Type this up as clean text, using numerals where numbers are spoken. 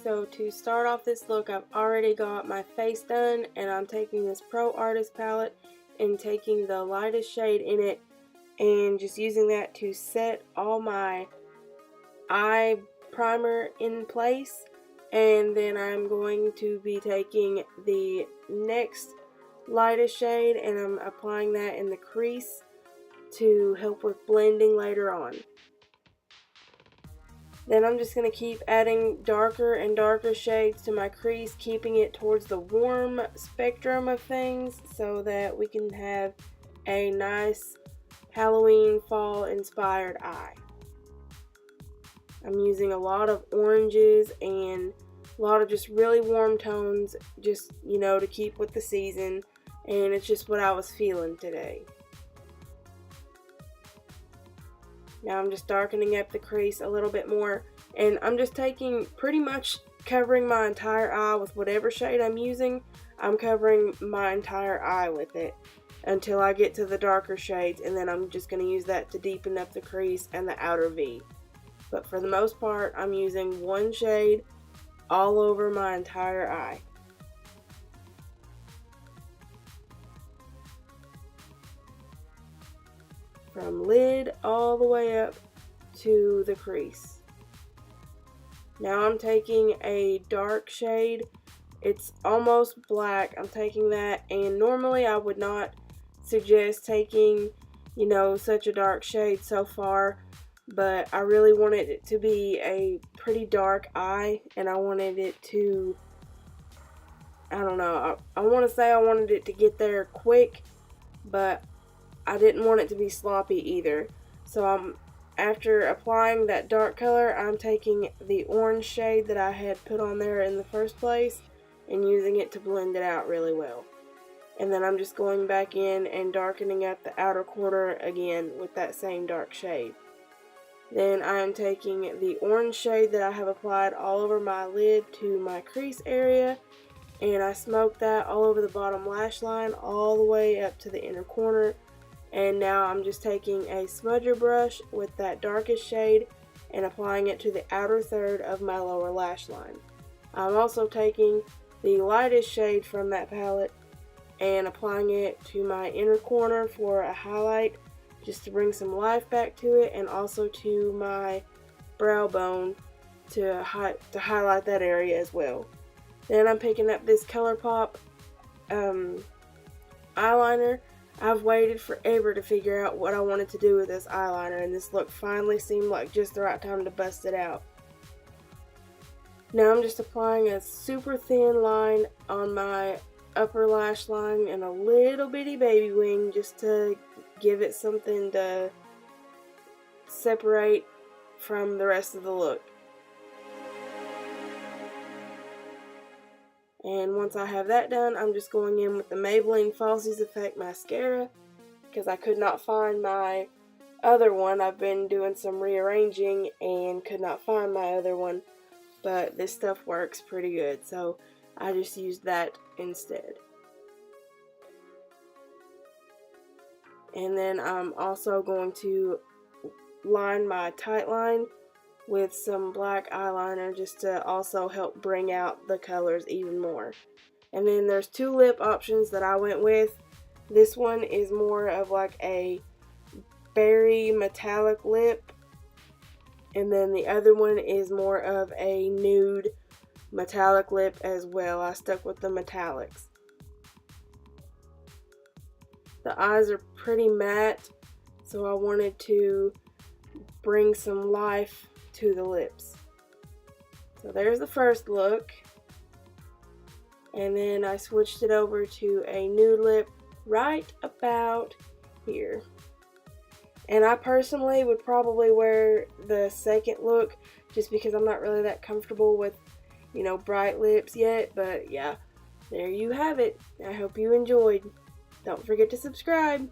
so to start off this look, I've already got my face done, and I'm taking this Pro Artist palette and taking the lightest shade in it and just using that to set all my eye primer in place. And then I'm going to be taking the next lightest shade and I'm applying that in the crease to help with blending later on. Then I'm just going to keep adding darker and darker shades to my crease, keeping it towards the warm spectrum of things so that we can have a nice Halloween fall inspired eye. I'm using a lot of oranges and a lot of just really warm tones, just, you know, to keep with the season, and it's just what I was feeling today. Now I'm just darkening up the crease a little bit more, and I'm just taking, pretty much covering my entire eye with whatever shade I'm using. I'm covering my entire eye with it until I get to the darker shades, and then I'm just going to use that to deepen up the crease and the outer V. But for the most part, I'm using one shade all over my entire eye. From lid all the way up to the crease. Now I'm taking a dark shade. It's almost black. I'm taking that, and normally I would not suggest taking, you know, such a dark shade so far, but I really wanted it to be a pretty dark eye, and I wanted it to, I don't know, I want to say I wanted it to get there quick, but I didn't want it to be sloppy either. So after applying that dark color, I'm taking the orange shade that I had put on there in the first place and using it to blend it out really well. And then I'm just going back in and darkening up the outer corner again with that same dark shade. Then I am taking the orange shade that I have applied all over my lid to my crease area, and I smoked that all over the bottom lash line all the way up to the inner corner. And now I'm just taking a smudger brush with that darkest shade and applying it to the outer third of my lower lash line. I'm also taking the lightest shade from that palette and applying it to my inner corner for a highlight, just to bring some life back to it, and also to my brow bone to highlight that area as well. Then I'm picking up this ColourPop eyeliner. I've waited forever to figure out what I wanted to do with this eyeliner, and this look finally seemed like just the right time to bust it out. Now I'm just applying a super thin line on my upper lash line and a little bitty baby wing just to give it something to separate from the rest of the look. And once I have that done, I'm just going in with the Maybelline Falsies Effect Mascara because I could not find my other one. I've been doing some rearranging and could not find my other one, but this stuff works pretty good, so I just used that instead. And then I'm also going to line my tight line with some black eyeliner just to also help bring out the colors even more. And then there's two lip options that I went with. This one is more of like a berry metallic lip, and then the other one is more of a nude metallic lip as well. I stuck with the metallics. The eyes are pretty matte, so I wanted to bring some life to the lips. So there's the first look, and then I switched it over to a nude lip right about here. And I personally would probably wear the second look just because I'm not really that comfortable with, you know, bright lips yet. But yeah, there you have it. I hope you enjoyed. Don't forget to subscribe.